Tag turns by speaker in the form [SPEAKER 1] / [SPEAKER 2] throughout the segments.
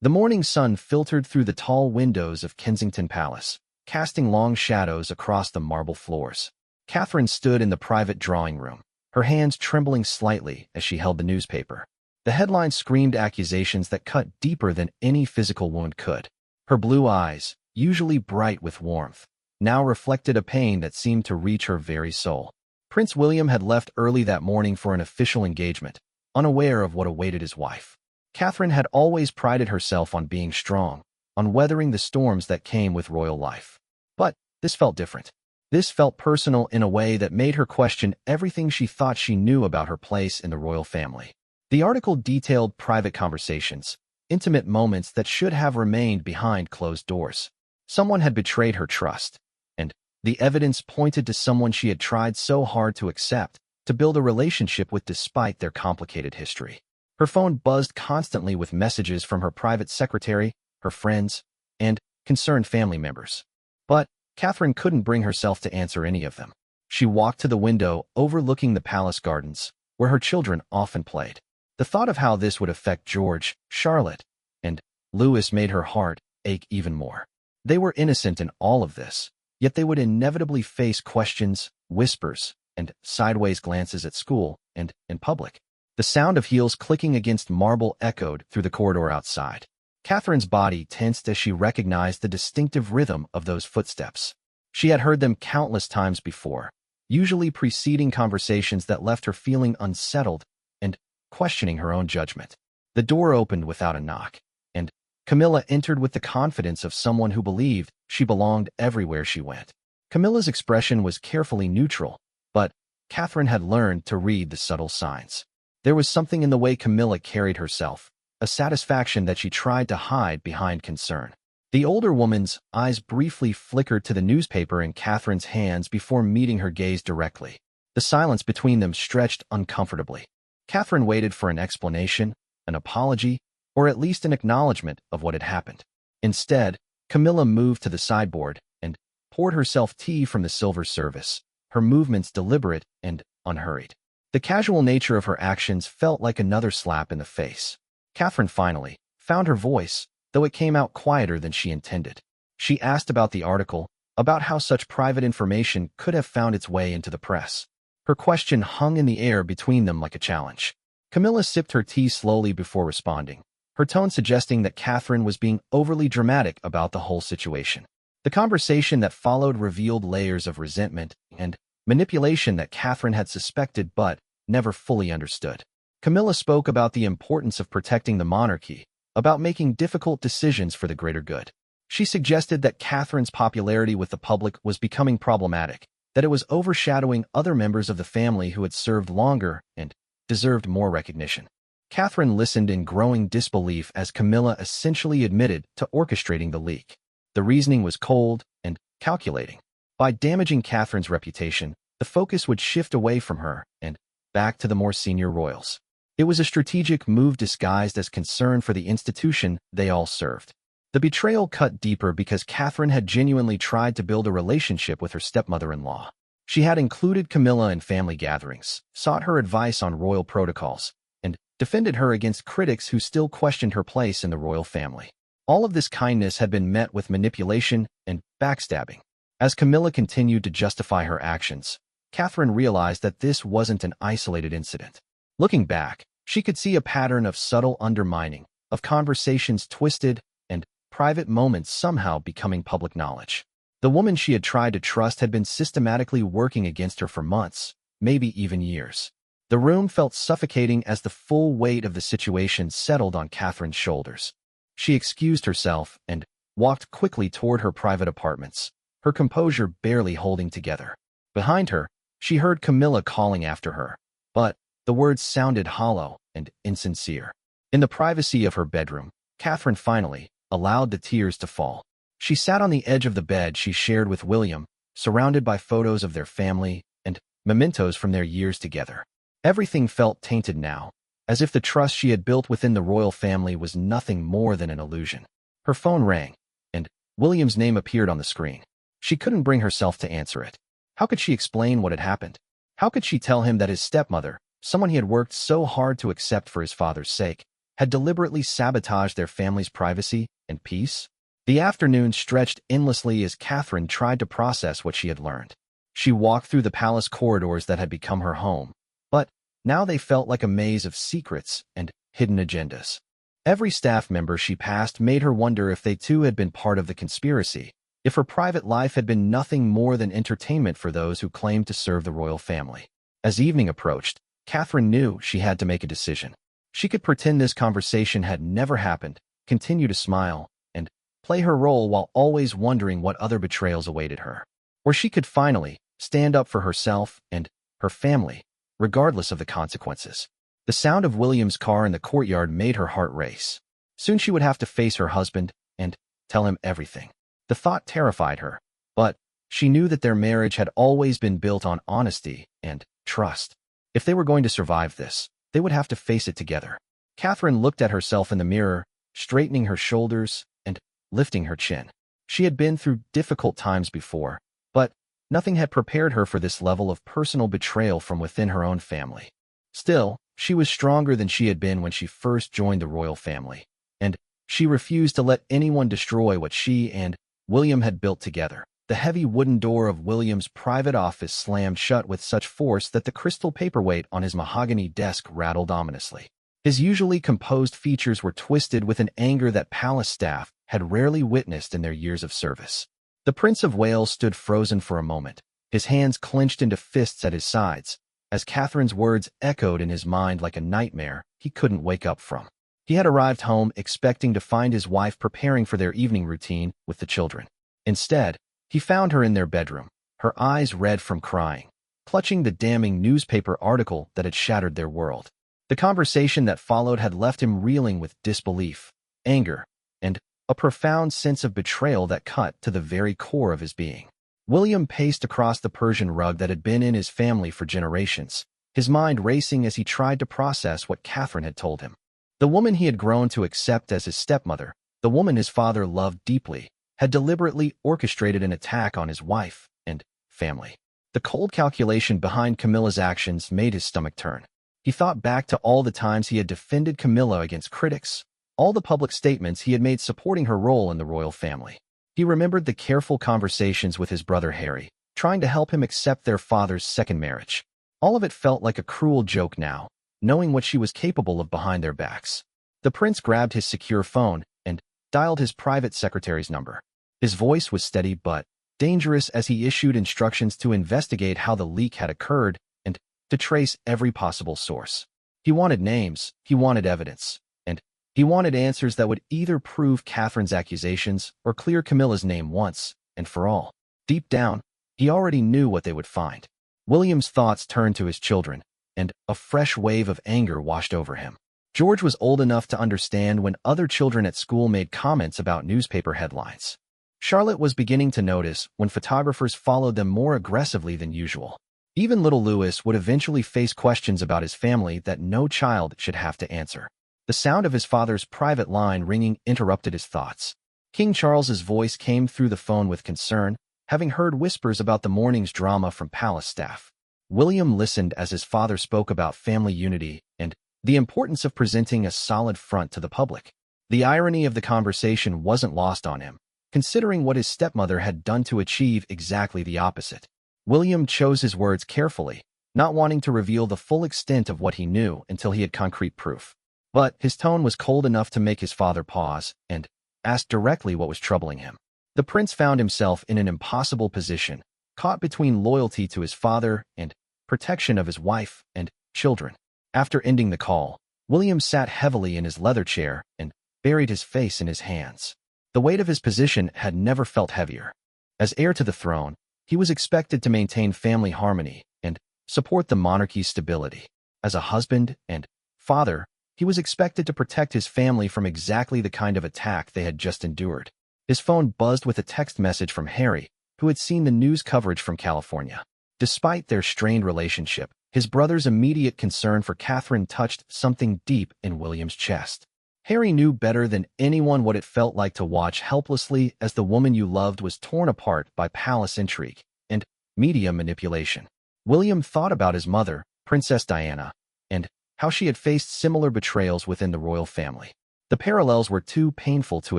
[SPEAKER 1] The morning sun filtered through the tall windows of Kensington Palace, casting long shadows across the marble floors. Catherine stood in the private drawing room, her hands trembling slightly as she held the newspaper. The headline screamed accusations that cut deeper than any physical wound could. Her blue eyes, usually bright with warmth, now reflected a pain that seemed to reach her very soul. Prince William had left early that morning for an official engagement, unaware of what awaited his wife. Catherine had always prided herself on being strong, on weathering the storms that came with royal life. But this felt different. This felt personal in a way that made her question everything she thought she knew about her place in the royal family. The article detailed private conversations, intimate moments that should have remained behind closed doors. Someone had betrayed her trust, and the evidence pointed to someone she had tried so hard to accept, to build a relationship with despite their complicated history. Her phone buzzed constantly with messages from her private secretary, her friends, and concerned family members. But Catherine couldn't bring herself to answer any of them. She walked to the window overlooking the palace gardens, where her children often played. The thought of how this would affect George, Charlotte, and Louis made her heart ache even more. They were innocent in all of this, yet they would inevitably face questions, whispers, and sideways glances at school and in public. The sound of heels clicking against marble echoed through the corridor outside. Catherine's body tensed as she recognized the distinctive rhythm of those footsteps. She had heard them countless times before, usually preceding conversations that left her feeling unsettled and questioning her own judgment. The door opened without a knock, and Camilla entered with the confidence of someone who believed she belonged everywhere she went. Camilla's expression was carefully neutral, but Catherine had learned to read the subtle signs. There was something in the way Camilla carried herself, a satisfaction that she tried to hide behind concern. The older woman's eyes briefly flickered to the newspaper in Catherine's hands before meeting her gaze directly. The silence between them stretched uncomfortably. Catherine waited for an explanation, an apology, or at least an acknowledgement of what had happened. Instead, Camilla moved to the sideboard and poured herself tea from the silver service, her movements deliberate and unhurried. The casual nature of her actions felt like another slap in the face. Catherine finally found her voice, though it came out quieter than she intended. She asked about the article, about how such private information could have found its way into the press. Her question hung in the air between them like a challenge. Camilla sipped her tea slowly before responding, her tone suggesting that Catherine was being overly dramatic about the whole situation. The conversation that followed revealed layers of resentment and manipulation that Catherine had suspected but never fully understood. Camilla spoke about the importance of protecting the monarchy, about making difficult decisions for the greater good. She suggested that Catherine's popularity with the public was becoming problematic, that it was overshadowing other members of the family who had served longer and deserved more recognition. Catherine listened in growing disbelief as Camilla essentially admitted to orchestrating the leak. The reasoning was cold and calculating. By damaging Catherine's reputation, the focus would shift away from her and back to the more senior royals. It was a strategic move disguised as concern for the institution they all served. The betrayal cut deeper because Catherine had genuinely tried to build a relationship with her stepmother-in-law. She had included Camilla in family gatherings, sought her advice on royal protocols, and defended her against critics who still questioned her place in the royal family. All of this kindness had been met with manipulation and backstabbing. As Camilla continued to justify her actions, Catherine realized that this wasn't an isolated incident. Looking back, she could see a pattern of subtle undermining, of conversations twisted, and private moments somehow becoming public knowledge. The woman she had tried to trust had been systematically working against her for months, maybe even years. The room felt suffocating as the full weight of the situation settled on Catherine's shoulders. She excused herself and walked quickly toward her private apartments, her composure barely holding together. Behind her, she heard Camilla calling after her, but the words sounded hollow and insincere. In the privacy of her bedroom, Catherine finally allowed the tears to fall. She sat on the edge of the bed she shared with William, surrounded by photos of their family and mementos from their years together. Everything felt tainted now, as if the trust she had built within the royal family was nothing more than an illusion. Her phone rang, and William's name appeared on the screen. She couldn't bring herself to answer it. How could she explain what had happened? How could she tell him that his stepmother, someone he had worked so hard to accept for his father's sake, had deliberately sabotaged their family's privacy and peace? The afternoon stretched endlessly as Catherine tried to process what she had learned. She walked through the palace corridors that had become her home, but now they felt like a maze of secrets and hidden agendas. Every staff member she passed made her wonder if they too had been part of the conspiracy, if her private life had been nothing more than entertainment for those who claimed to serve the royal family. As evening approached, Catherine knew she had to make a decision. She could pretend this conversation had never happened, continue to smile, and play her role while always wondering what other betrayals awaited her. Or she could finally stand up for herself and her family, regardless of the consequences. The sound of William's car in the courtyard made her heart race. Soon she would have to face her husband and tell him everything. The thought terrified her, but she knew that their marriage had always been built on honesty and trust. If they were going to survive this, they would have to face it together. Catherine looked at herself in the mirror, straightening her shoulders and lifting her chin. She had been through difficult times before, but nothing had prepared her for this level of personal betrayal from within her own family. Still, she was stronger than she had been when she first joined the royal family, and she refused to let anyone destroy what she and William had built together. The heavy wooden door of William's private office slammed shut with such force that the crystal paperweight on his mahogany desk rattled ominously. His usually composed features were twisted with an anger that palace staff had rarely witnessed in their years of service. The Prince of Wales stood frozen for a moment, his hands clenched into fists at his sides, as Catherine's words echoed in his mind like a nightmare he couldn't wake up from. He had arrived home expecting to find his wife preparing for their evening routine with the children. Instead, he found her in their bedroom, her eyes red from crying, clutching the damning newspaper article that had shattered their world. The conversation that followed had left him reeling with disbelief, anger, and a profound sense of betrayal that cut to the very core of his being. William paced across the Persian rug that had been in his family for generations, his mind racing as he tried to process what Catherine had told him. The woman he had grown to accept as his stepmother, the woman his father loved deeply, had deliberately orchestrated an attack on his wife and family. The cold calculation behind Camilla's actions made his stomach turn. He thought back to all the times he had defended Camilla against critics, all the public statements he had made supporting her role in the royal family. He remembered the careful conversations with his brother Harry, trying to help him accept their father's second marriage. All of it felt like a cruel joke now, knowing what she was capable of behind their backs. The prince grabbed his secure phone and dialed his private secretary's number. His voice was steady but dangerous as he issued instructions to investigate how the leak had occurred and to trace every possible source. He wanted names, he wanted evidence, and he wanted answers that would either prove Catherine's accusations or clear Camilla's name once and for all. Deep down, he already knew what they would find. William's thoughts turned to his children, and a fresh wave of anger washed over him. George was old enough to understand when other children at school made comments about newspaper headlines. Charlotte was beginning to notice when photographers followed them more aggressively than usual. Even little Louis would eventually face questions about his family that no child should have to answer. The sound of his father's private line ringing interrupted his thoughts. King Charles's voice came through the phone with concern, having heard whispers about the morning's drama from palace staff. William listened as his father spoke about family unity and the importance of presenting a solid front to the public. The irony of the conversation wasn't lost on him, considering what his stepmother had done to achieve exactly the opposite. William chose his words carefully, not wanting to reveal the full extent of what he knew until he had concrete proof. But his tone was cold enough to make his father pause and ask directly what was troubling him. The prince found himself in an impossible position, caught between loyalty to his father and protection of his wife and children. After ending the call, William sat heavily in his leather chair and buried his face in his hands. The weight of his position had never felt heavier. As heir to the throne, he was expected to maintain family harmony and support the monarchy's stability. As a husband and father, he was expected to protect his family from exactly the kind of attack they had just endured. His phone buzzed with a text message from Harry, who had seen the news coverage from California. Despite their strained relationship, his brother's immediate concern for Catherine touched something deep in William's chest. Harry knew better than anyone what it felt like to watch helplessly as the woman you loved was torn apart by palace intrigue and media manipulation. William thought about his mother, Princess Diana, and how she had faced similar betrayals within the royal family. The parallels were too painful to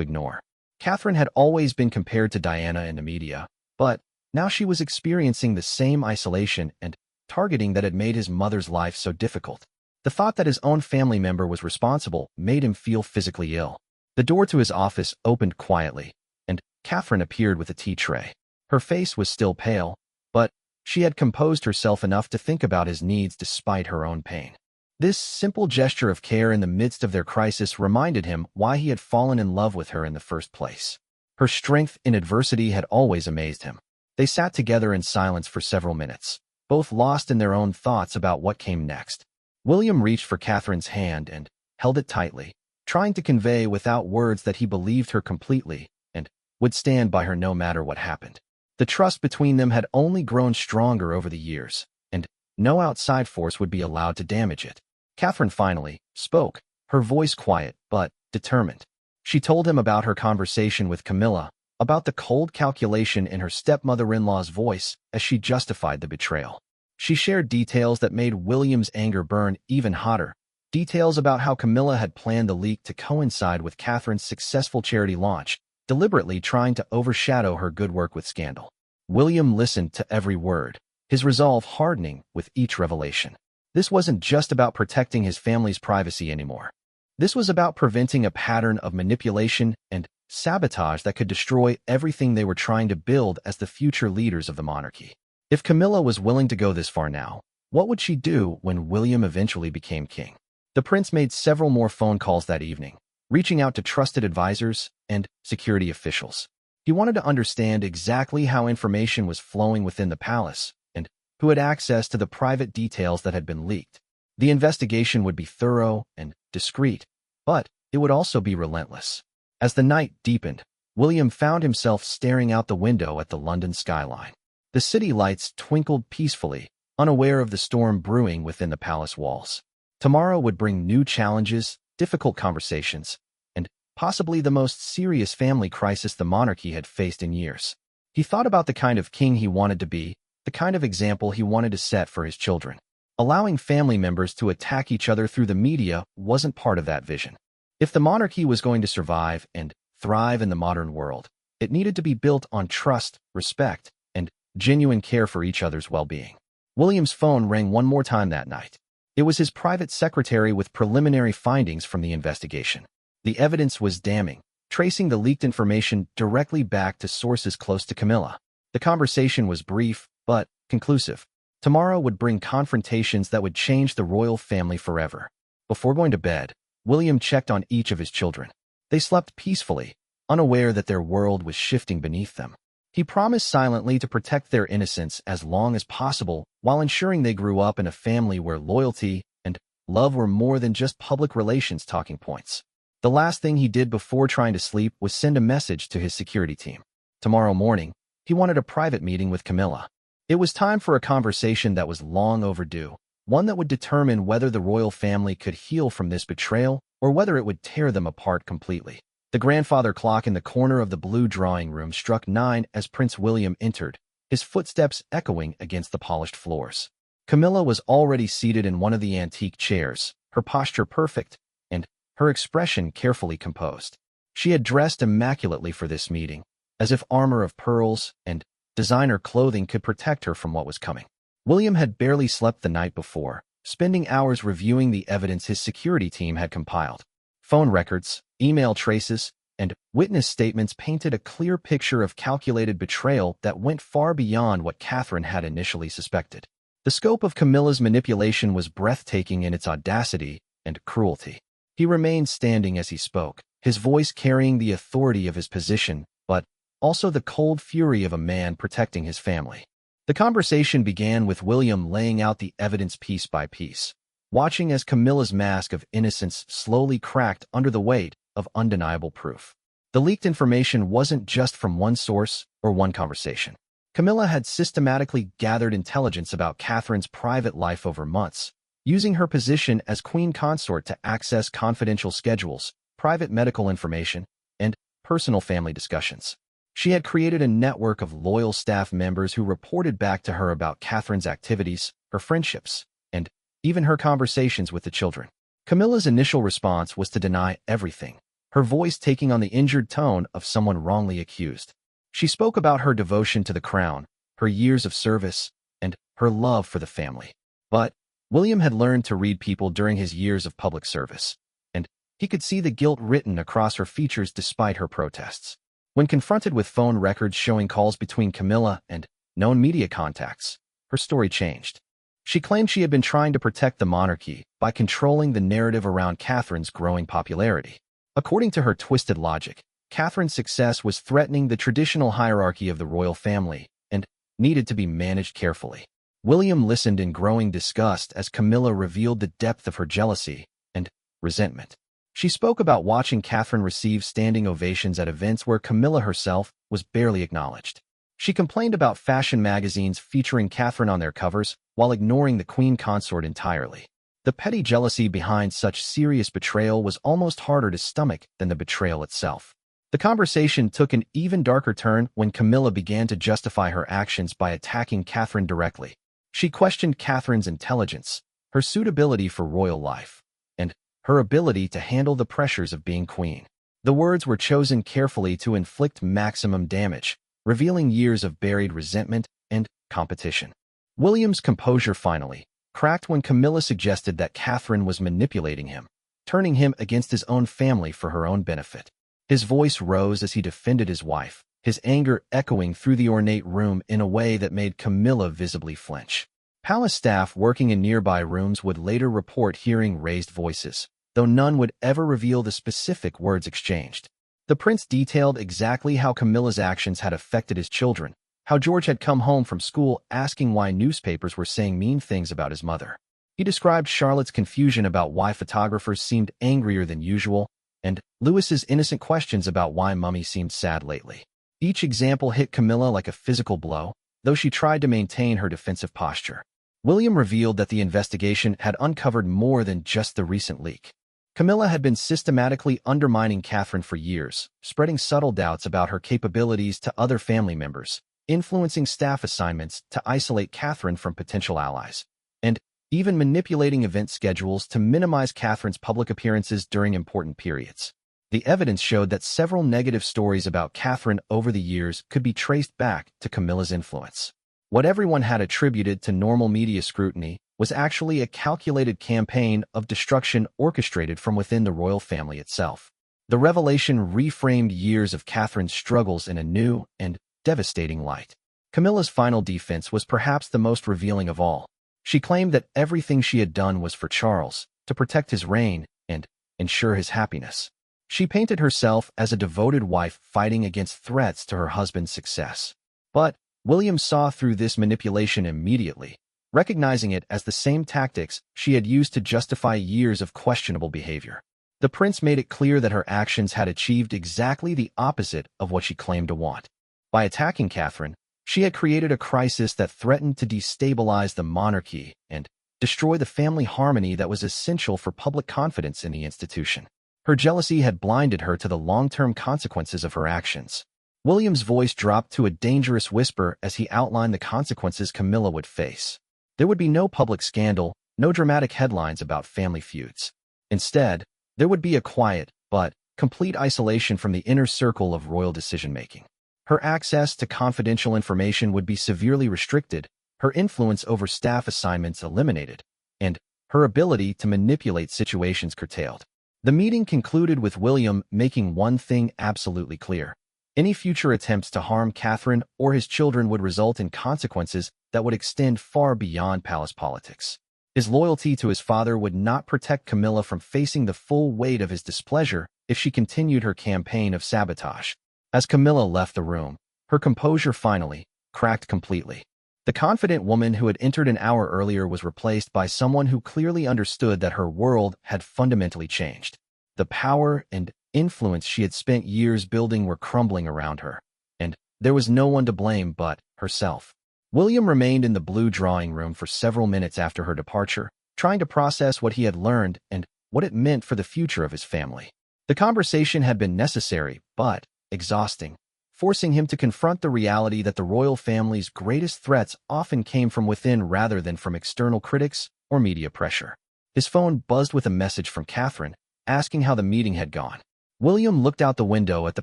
[SPEAKER 1] ignore. Catherine had always been compared to Diana in the media, but now she was experiencing the same isolation and targeting that had made his mother's life so difficult. The thought that his own family member was responsible made him feel physically ill. The door to his office opened quietly, and Catherine appeared with a tea tray. Her face was still pale, but she had composed herself enough to think about his needs despite her own pain. This simple gesture of care in the midst of their crisis reminded him why he had fallen in love with her in the first place. Her strength in adversity had always amazed him. They sat together in silence for several minutes, both lost in their own thoughts about what came next. William reached for Catherine's hand and held it tightly, trying to convey without words that he believed her completely and would stand by her no matter what happened. The trust between them had only grown stronger over the years, and no outside force would be allowed to damage it. Catherine finally spoke, her voice quiet but determined. She told him about her conversation with Camilla, about the cold calculation in her stepmother-in-law's voice as she justified the betrayal. She shared details that made William's anger burn even hotter, details about how Camilla had planned the leak to coincide with Catherine's successful charity launch, deliberately trying to overshadow her good work with scandal. William listened to every word, his resolve hardening with each revelation. This wasn't just about protecting his family's privacy anymore. This was about preventing a pattern of manipulation and sabotage that could destroy everything they were trying to build as the future leaders of the monarchy. If Camilla was willing to go this far now, what would she do when William eventually became king? The prince made several more phone calls that evening, reaching out to trusted advisors and security officials. He wanted to understand exactly how information was flowing within the palace and who had access to the private details that had been leaked. The investigation would be thorough and discreet, but it would also be relentless. As the night deepened, William found himself staring out the window at the London skyline. The city lights twinkled peacefully, unaware of the storm brewing within the palace walls. Tomorrow would bring new challenges, difficult conversations, and possibly the most serious family crisis the monarchy had faced in years. He thought about the kind of king he wanted to be, the kind of example he wanted to set for his children. Allowing family members to attack each other through the media wasn't part of that vision. If the monarchy was going to survive and thrive in the modern world, it needed to be built on trust, respect, and genuine care for each other's well-being. William's phone rang one more time that night. It was his private secretary with preliminary findings from the investigation. The evidence was damning, tracing the leaked information directly back to sources close to Camilla. The conversation was brief, but conclusive. Tomorrow would bring confrontations that would change the royal family forever. Before going to bed, William checked on each of his children. They slept peacefully, unaware that their world was shifting beneath them. He promised silently to protect their innocence as long as possible while ensuring they grew up in a family where loyalty and love were more than just public relations talking points. The last thing he did before trying to sleep was send a message to his security team. Tomorrow morning, he wanted a private meeting with Camilla. It was time for a conversation that was long overdue, one that would determine whether the royal family could heal from this betrayal or whether it would tear them apart completely. The grandfather clock in the corner of the blue drawing room struck 9 as Prince William entered, his footsteps echoing against the polished floors. Camilla was already seated in one of the antique chairs, her posture perfect, and her expression carefully composed. She had dressed immaculately for this meeting, as if armor of pearls and designer clothing could protect her from what was coming. William had barely slept the night before, spending hours reviewing the evidence his security team had compiled. Phone records, email traces, and witness statements painted a clear picture of calculated betrayal that went far beyond what Catherine had initially suspected. The scope of Camilla's manipulation was breathtaking in its audacity and cruelty. He remained standing as he spoke, his voice carrying the authority of his position, but also the cold fury of a man protecting his family. The conversation began with William laying out the evidence piece by piece, watching as Camilla's mask of innocence slowly cracked under the weight of undeniable proof. The leaked information wasn't just from one source or one conversation. Camilla had systematically gathered intelligence about Catherine's private life over months, using her position as queen consort to access confidential schedules, private medical information, and personal family discussions. She had created a network of loyal staff members who reported back to her about Catherine's activities, her friendships, and even her conversations with the children. Camilla's initial response was to deny everything, her voice taking on the injured tone of someone wrongly accused. She spoke about her devotion to the crown, her years of service, and her love for the family. But William had learned to read people during his years of public service, and he could see the guilt written across her features despite her protests. When confronted with phone records showing calls between Camilla and known media contacts, her story changed. She claimed she had been trying to protect the monarchy by controlling the narrative around Catherine's growing popularity. According to her twisted logic, Catherine's success was threatening the traditional hierarchy of the royal family and needed to be managed carefully. William listened in growing disgust as Camilla revealed the depth of her jealousy and resentment. She spoke about watching Catherine receive standing ovations at events where Camilla herself was barely acknowledged. She complained about fashion magazines featuring Catherine on their covers while ignoring the queen consort entirely. The petty jealousy behind such serious betrayal was almost harder to stomach than the betrayal itself. The conversation took an even darker turn when Camilla began to justify her actions by attacking Catherine directly. She questioned Catherine's intelligence, her suitability for royal life, and her ability to handle the pressures of being queen. The words were chosen carefully to inflict maximum damage, revealing years of buried resentment and competition. William's composure finally cracked when Camilla suggested that Catherine was manipulating him, turning him against his own family for her own benefit. His voice rose as he defended his wife, his anger echoing through the ornate room in a way that made Camilla visibly flinch. Palace staff working in nearby rooms would later report hearing raised voices, though none would ever reveal the specific words exchanged. The prince detailed exactly how Camilla's actions had affected his children, how George had come home from school asking why newspapers were saying mean things about his mother. He described Charlotte's confusion about why photographers seemed angrier than usual, and Louis's innocent questions about why Mummy seemed sad lately. Each example hit Camilla like a physical blow, though she tried to maintain her defensive posture. William revealed that the investigation had uncovered more than just the recent leak. Camilla had been systematically undermining Catherine for years, spreading subtle doubts about her capabilities to other family members, influencing staff assignments to isolate Catherine from potential allies, and even manipulating event schedules to minimize Catherine's public appearances during important periods. The evidence showed that several negative stories about Catherine over the years could be traced back to Camilla's influence. What everyone had attributed to normal media scrutiny was actually a calculated campaign of destruction orchestrated from within the royal family itself. The revelation reframed years of Catherine's struggles in a new and devastating light. Camilla's final defense was perhaps the most revealing of all. She claimed that everything she had done was for Charles, to protect his reign and ensure his happiness. She painted herself as a devoted wife fighting against threats to her husband's success. But William saw through this manipulation immediately, recognizing it as the same tactics she had used to justify years of questionable behavior. The prince made it clear that her actions had achieved exactly the opposite of what she claimed to want. By attacking Catherine, she had created a crisis that threatened to destabilize the monarchy and destroy the family harmony that was essential for public confidence in the institution. Her jealousy had blinded her to the long-term consequences of her actions. William's voice dropped to a dangerous whisper as he outlined the consequences Camilla would face. There would be no public scandal, no dramatic headlines about family feuds. Instead, there would be a quiet, but complete isolation from the inner circle of royal decision-making. Her access to confidential information would be severely restricted, her influence over staff assignments eliminated, and her ability to manipulate situations curtailed. The meeting concluded with William making one thing absolutely clear. Any future attempts to harm Catherine or his children would result in consequences that would extend far beyond palace politics. His loyalty to his father would not protect Camilla from facing the full weight of his displeasure if she continued her campaign of sabotage. As Camilla left the room, her composure finally cracked completely. The confident woman who had entered an hour earlier was replaced by someone who clearly understood that her world had fundamentally changed. The power and influence she had spent years building were crumbling around her, and there was no one to blame but herself. William remained in the blue drawing room for several minutes after her departure, trying to process what he had learned and what it meant for the future of his family. The conversation had been necessary, but exhausting, forcing him to confront the reality that the royal family's greatest threats often came from within rather than from external critics or media pressure. His phone buzzed with a message from Catherine, asking how the meeting had gone. William looked out the window at the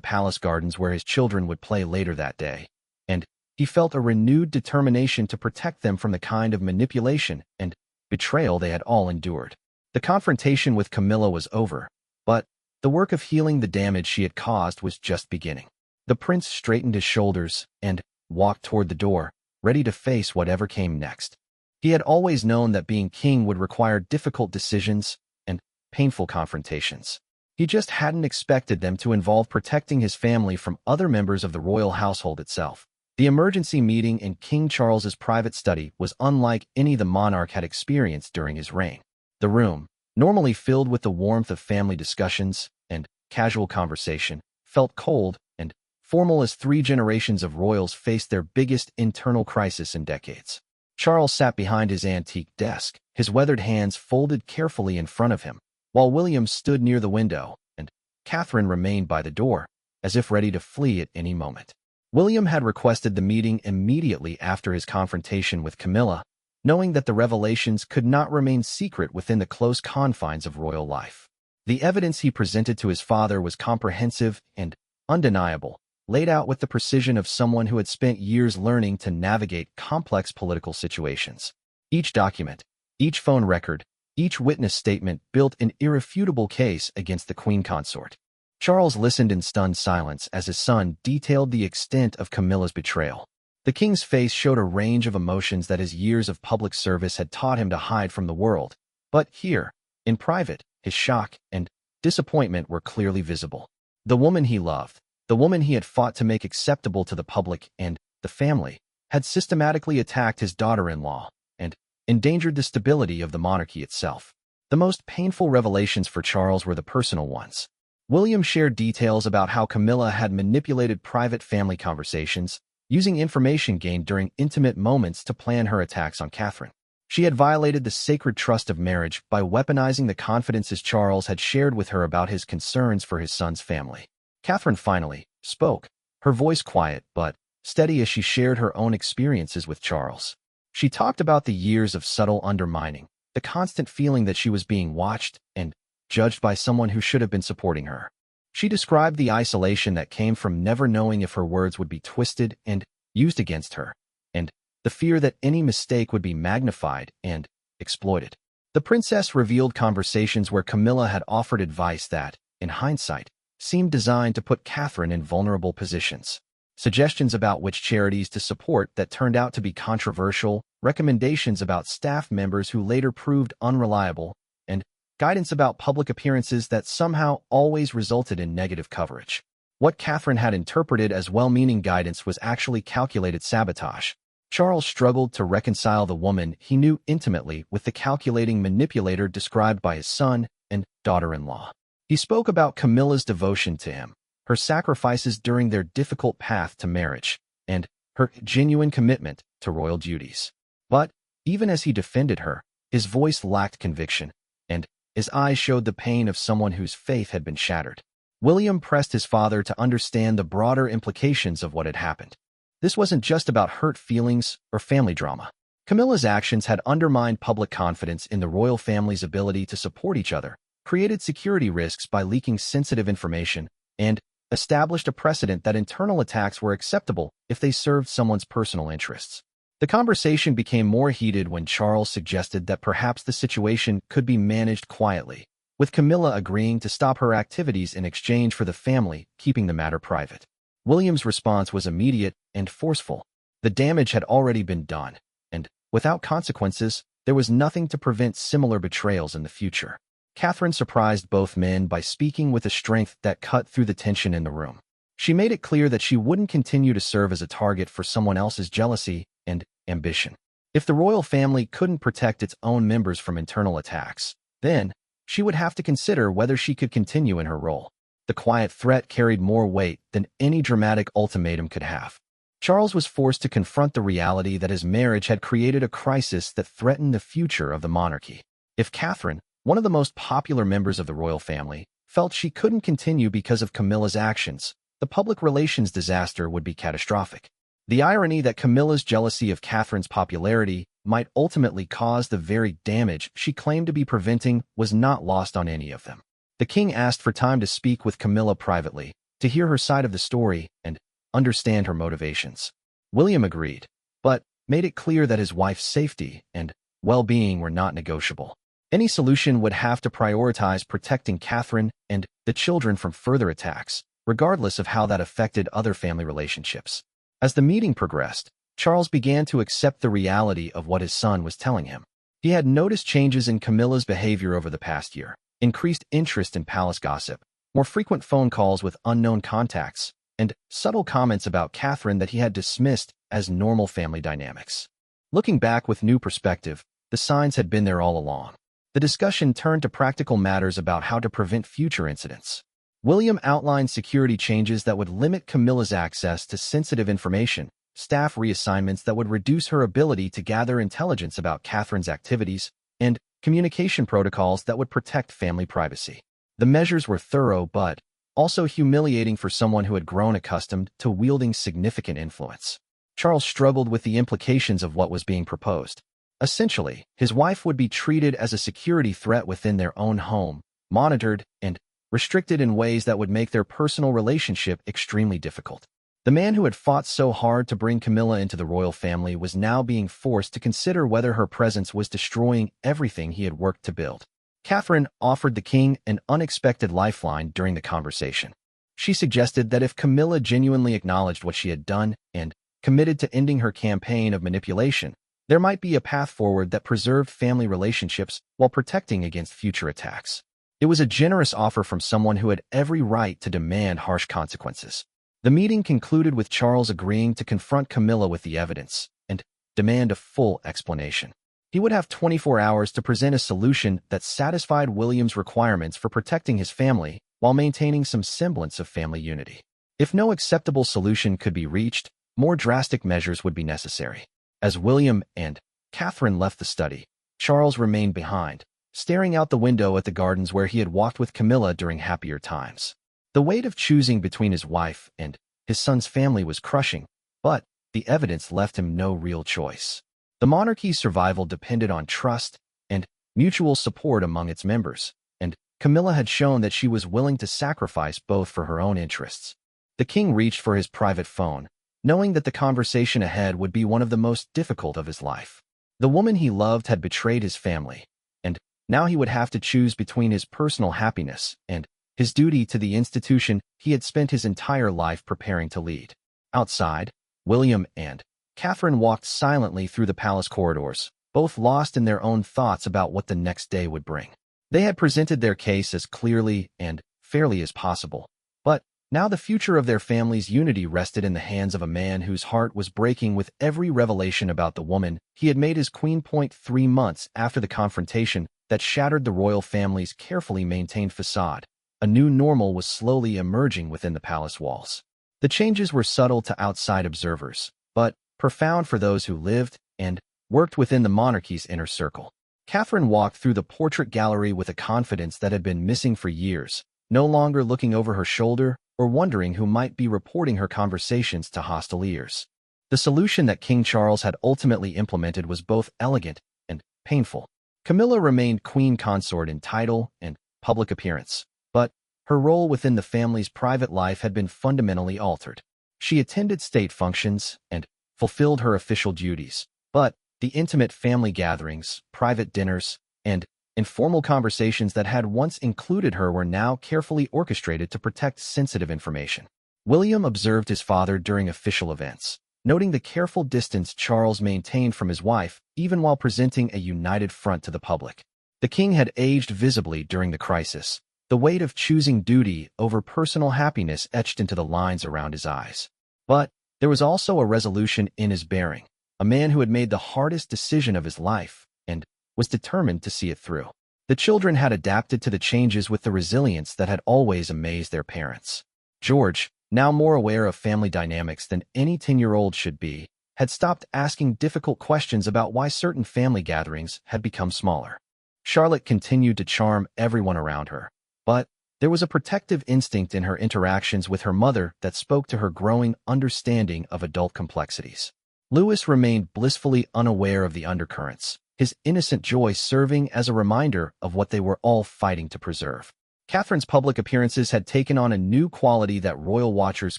[SPEAKER 1] palace gardens where his children would play later that day, and he felt a renewed determination to protect them from the kind of manipulation and betrayal they had all endured. The confrontation with Camilla was over, but the work of healing the damage she had caused was just beginning. The prince straightened his shoulders and walked toward the door, ready to face whatever came next. He had always known that being king would require difficult decisions and painful confrontations. He just hadn't expected them to involve protecting his family from other members of the royal household itself. The emergency meeting in King Charles's private study was unlike any the monarch had experienced during his reign. The room, normally filled with the warmth of family discussions and casual conversation, felt cold and formal as 3 generations of royals faced their biggest internal crisis in decades. Charles sat behind his antique desk, his weathered hands folded carefully in front of him, while William stood near the window, and Catherine remained by the door, as if ready to flee at any moment. William had requested the meeting immediately after his confrontation with Camilla, knowing that the revelations could not remain secret within the close confines of royal life. The evidence he presented to his father was comprehensive and undeniable, laid out with the precision of someone who had spent years learning to navigate complex political situations. Each document, each phone record, each witness statement built an irrefutable case against the queen consort. Charles listened in stunned silence as his son detailed the extent of Camilla's betrayal. The king's face showed a range of emotions that his years of public service had taught him to hide from the world. But here, in private, his shock and disappointment were clearly visible. The woman he loved, the woman he had fought to make acceptable to the public and the family, had systematically attacked his daughter-in-law and endangered the stability of the monarchy itself. The most painful revelations for Charles were the personal ones. William shared details about how Camilla had manipulated private family conversations, using information gained during intimate moments to plan her attacks on Catherine. She had violated the sacred trust of marriage by weaponizing the confidences Charles had shared with her about his concerns for his son's family. Catherine finally spoke, her voice quiet but steady as she shared her own experiences with Charles. She talked about the years of subtle undermining, the constant feeling that she was being watched and judged by someone who should have been supporting her. She described the isolation that came from never knowing if her words would be twisted and used against her, and the fear that any mistake would be magnified and exploited. The princess revealed conversations where Camilla had offered advice that, in hindsight, seemed designed to put Catherine in vulnerable positions. Suggestions about which charities to support that turned out to be controversial, recommendations about staff members who later proved unreliable, and guidance about public appearances that somehow always resulted in negative coverage. What Catherine had interpreted as well-meaning guidance was actually calculated sabotage. Charles struggled to reconcile the woman he knew intimately with the calculating manipulator described by his son and daughter-in-law. He spoke about Camilla's devotion to him, her sacrifices during their difficult path to marriage, and her genuine commitment to royal duties. But even as he defended her, his voice lacked conviction, and his eyes showed the pain of someone whose faith had been shattered. William pressed his father to understand the broader implications of what had happened. This wasn't just about hurt feelings or family drama. Camilla's actions had undermined public confidence in the royal family's ability to support each other, created security risks by leaking sensitive information, and established a precedent that internal attacks were acceptable if they served someone's personal interests. The conversation became more heated when Charles suggested that perhaps the situation could be managed quietly, with Camilla agreeing to stop her activities in exchange for the family keeping the matter private. William's response was immediate and forceful. The damage had already been done, and without consequences, there was nothing to prevent similar betrayals in the future. Catherine surprised both men by speaking with a strength that cut through the tension in the room. She made it clear that she wouldn't continue to serve as a target for someone else's jealousy and ambition. If the royal family couldn't protect its own members from internal attacks, then she would have to consider whether she could continue in her role. The quiet threat carried more weight than any dramatic ultimatum could have. Charles was forced to confront the reality that his marriage had created a crisis that threatened the future of the monarchy. If Catherine, one of the most popular members of the royal family, felt she couldn't continue because of Camilla's actions, the public relations disaster would be catastrophic. The irony that Camilla's jealousy of Catherine's popularity might ultimately cause the very damage she claimed to be preventing was not lost on any of them. The king asked for time to speak with Camilla privately, to hear her side of the story and understand her motivations. William agreed, but made it clear that his wife's safety and well-being were not negotiable. Any solution would have to prioritize protecting Catherine and the children from further attacks, regardless of how that affected other family relationships. As the meeting progressed, Charles began to accept the reality of what his son was telling him. He had noticed changes in Camilla's behavior over the past year, increased interest in palace gossip, more frequent phone calls with unknown contacts, and subtle comments about Catherine that he had dismissed as normal family dynamics. Looking back with new perspective, the signs had been there all along. The discussion turned to practical matters about how to prevent future incidents. William outlined security changes that would limit Camilla's access to sensitive information, staff reassignments that would reduce her ability to gather intelligence about Catherine's activities, and communication protocols that would protect family privacy. The measures were thorough but also humiliating for someone who had grown accustomed to wielding significant influence. Charles struggled with the implications of what was being proposed. Essentially, his wife would be treated as a security threat within their own home, monitored and restricted in ways that would make their personal relationship extremely difficult. The man who had fought so hard to bring Camilla into the royal family was now being forced to consider whether her presence was destroying everything he had worked to build. Catherine offered the king an unexpected lifeline during the conversation. She suggested that if Camilla genuinely acknowledged what she had done and committed to ending her campaign of manipulation, there might be a path forward that preserved family relationships while protecting against future attacks. It was a generous offer from someone who had every right to demand harsh consequences. The meeting concluded with Charles agreeing to confront Camilla with the evidence and demand a full explanation. He would have 24 hours to present a solution that satisfied William's requirements for protecting his family while maintaining some semblance of family unity. If no acceptable solution could be reached, more drastic measures would be necessary. As William and Catherine left the study, Charles remained behind, staring out the window at the gardens where he had walked with Camilla during happier times. The weight of choosing between his wife and his son's family was crushing, but the evidence left him no real choice. The monarchy's survival depended on trust and mutual support among its members, and Camilla had shown that she was willing to sacrifice both for her own interests. The king reached for his private phone, knowing that the conversation ahead would be one of the most difficult of his life. The woman he loved had betrayed his family, and now he would have to choose between his personal happiness and his duty to the institution he had spent his entire life preparing to lead. Outside, William and Catherine walked silently through the palace corridors, both lost in their own thoughts about what the next day would bring. They had presented their case as clearly and fairly as possible, but now the future of their family's unity rested in the hands of a man whose heart was breaking with every revelation about the woman he had made his queen. 3 months after the confrontation that shattered the royal family's carefully maintained facade, a new normal was slowly emerging within the palace walls. The changes were subtle to outside observers, but profound for those who lived and worked within the monarchy's inner circle. Catherine walked through the portrait gallery with a confidence that had been missing for years, no longer looking over her shoulder or wondering who might be reporting her conversations to hostile ears. The solution that King Charles had ultimately implemented was both elegant and painful. Camilla remained queen consort in title and public appearance, but her role within the family's private life had been fundamentally altered. She attended state functions and fulfilled her official duties, but the intimate family gatherings, private dinners, and informal conversations that had once included her were now carefully orchestrated to protect sensitive information. William observed his father during official events, noting the careful distance Charles maintained from his wife even while presenting a united front to the public. The king had aged visibly during the crisis, the weight of choosing duty over personal happiness etched into the lines around his eyes. But there was also a resolution in his bearing, a man who had made the hardest decision of his life and was determined to see it through. The children had adapted to the changes with the resilience that had always amazed their parents. George, now more aware of family dynamics than any 10-year-old should be, had stopped asking difficult questions about why certain family gatherings had become smaller. Charlotte continued to charm everyone around her, but There was a protective instinct in her interactions with her mother that spoke to her growing understanding of adult complexities. Louis remained blissfully unaware of the undercurrents, his innocent joy serving as a reminder of what they were all fighting to preserve. Catherine's public appearances had taken on a new quality that royal watchers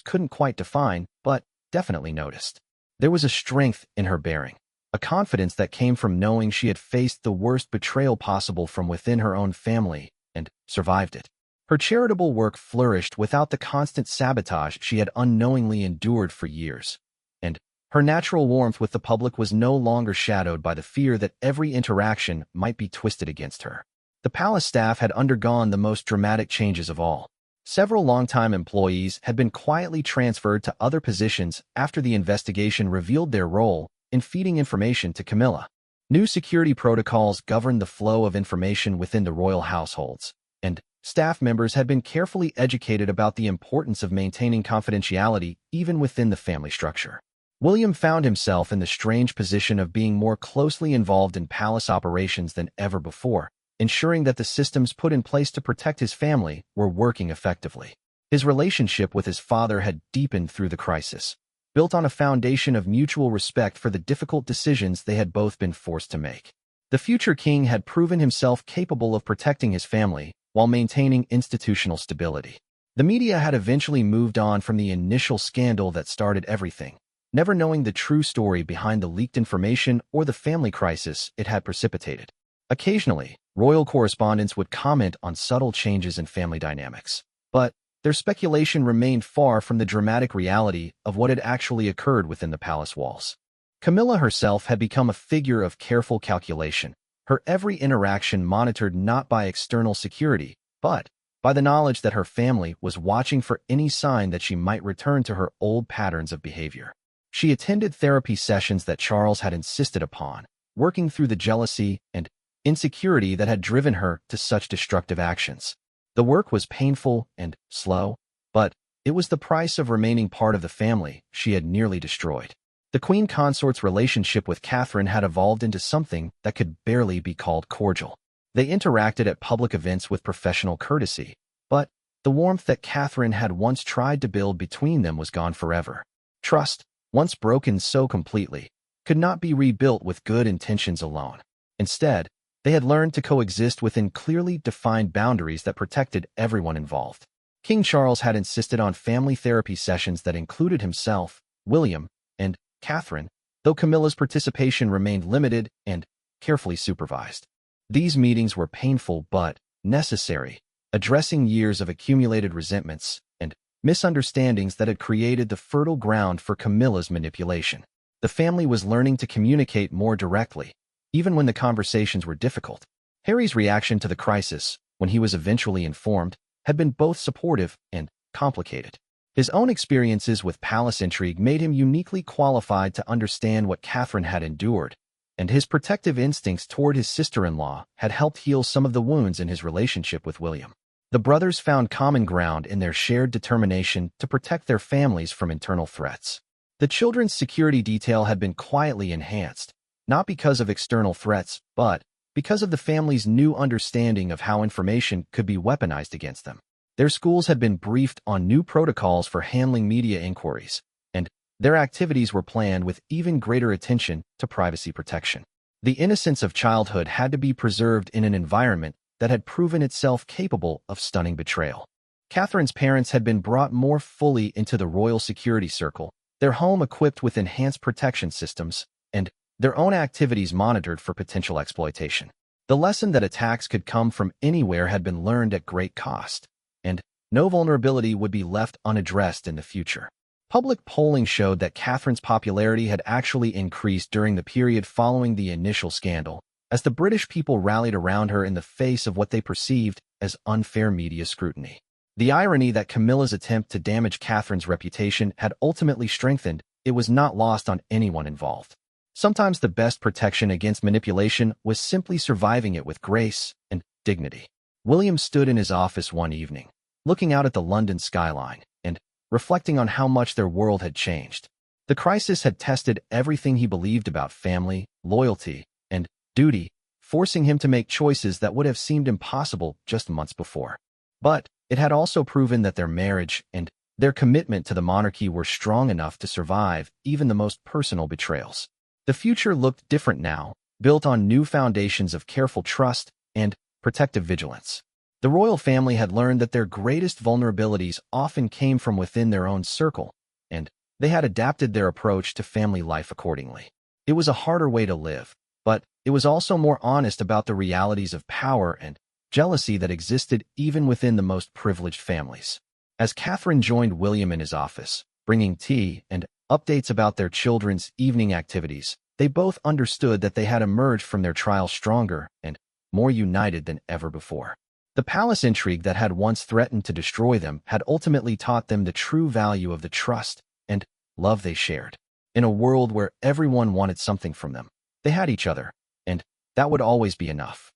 [SPEAKER 1] couldn't quite define, but definitely noticed. There was a strength in her bearing, a confidence that came from knowing she had faced the worst betrayal possible from within her own family and survived it. Her charitable work flourished without the constant sabotage she had unknowingly endured for years, and her natural warmth with the public was no longer shadowed by the fear that every interaction might be twisted against her. The palace staff had undergone the most dramatic changes of all. Several longtime employees had been quietly transferred to other positions after the investigation revealed their role in feeding information to Camilla. New security protocols governed the flow of information within the royal households, and staff members had been carefully educated about the importance of maintaining confidentiality even within the family structure. William found himself in the strange position of being more closely involved in palace operations than ever before, ensuring that the systems put in place to protect his family were working effectively. His relationship with his father had deepened through the crisis, built on a foundation of mutual respect for the difficult decisions they had both been forced to make. The future king had proven himself capable of protecting his family while maintaining institutional stability. The media had eventually moved on from the initial scandal that started everything, never knowing the true story behind the leaked information or the family crisis it had precipitated. Occasionally, royal correspondents would comment on subtle changes in family dynamics, but their speculation remained far from the dramatic reality of what had actually occurred within the palace walls. Camilla herself had become a figure of careful calculation, her every interaction monitored not by external security, but by the knowledge that her family was watching for any sign that she might return to her old patterns of behavior. She attended therapy sessions that Charles had insisted upon, working through the jealousy and insecurity that had driven her to such destructive actions. The work was painful and slow, but it was the price of remaining part of the family she had nearly destroyed. The Queen Consort's relationship with Catherine had evolved into something that could barely be called cordial. They interacted at public events with professional courtesy, but the warmth that Catherine had once tried to build between them was gone forever. Trust, once broken so completely, could not be rebuilt with good intentions alone. Instead, they had learned to coexist within clearly defined boundaries that protected everyone involved. King Charles had insisted on family therapy sessions that included himself, William, and Catherine, though Camilla's participation remained limited and carefully supervised. These meetings were painful but necessary, addressing years of accumulated resentments and misunderstandings that had created the fertile ground for Camilla's manipulation. The family was learning to communicate more directly, even when the conversations were difficult. Harry's reaction to the crisis, when he was eventually informed, had been both supportive and complicated. His own experiences with palace intrigue made him uniquely qualified to understand what Catherine had endured, and his protective instincts toward his sister-in-law had helped heal some of the wounds in his relationship with William. The brothers found common ground in their shared determination to protect their families from internal threats. The children's security detail had been quietly enhanced, not because of external threats, but because of the family's new understanding of how information could be weaponized against them. Their schools had been briefed on new protocols for handling media inquiries, and their activities were planned with even greater attention to privacy protection. The innocence of childhood had to be preserved in an environment that had proven itself capable of stunning betrayal. Catherine's parents had been brought more fully into the royal security circle, their home equipped with enhanced protection systems, and their own activities monitored for potential exploitation. The lesson that attacks could come from anywhere had been learned at great cost, and no vulnerability would be left unaddressed in the future. Public polling showed that Catherine's popularity had actually increased during the period following the initial scandal, as the British people rallied around her in the face of what they perceived as unfair media scrutiny. The irony that Camilla's attempt to damage Catherine's reputation had ultimately strengthened it was not lost on anyone involved. Sometimes the best protection against manipulation was simply surviving it with grace and dignity. William stood in his office one evening, looking out at the London skyline and reflecting on how much their world had changed. The crisis had tested everything he believed about family, loyalty, and duty, forcing him to make choices that would have seemed impossible just months before. But it had also proven that their marriage and their commitment to the monarchy were strong enough to survive even the most personal betrayals. The future looked different now, built on new foundations of careful trust and protective vigilance. The royal family had learned that their greatest vulnerabilities often came from within their own circle, and they had adapted their approach to family life accordingly. It was a harder way to live, but it was also more honest about the realities of power and jealousy that existed even within the most privileged families. As Catherine joined William in his office, bringing tea and updates about their children's evening activities, they both understood that they had emerged from their trial stronger and more united than ever before. The palace intrigue that had once threatened to destroy them had ultimately taught them the true value of the trust and love they shared. In a world where everyone wanted something from them, they had each other, and that would always be enough.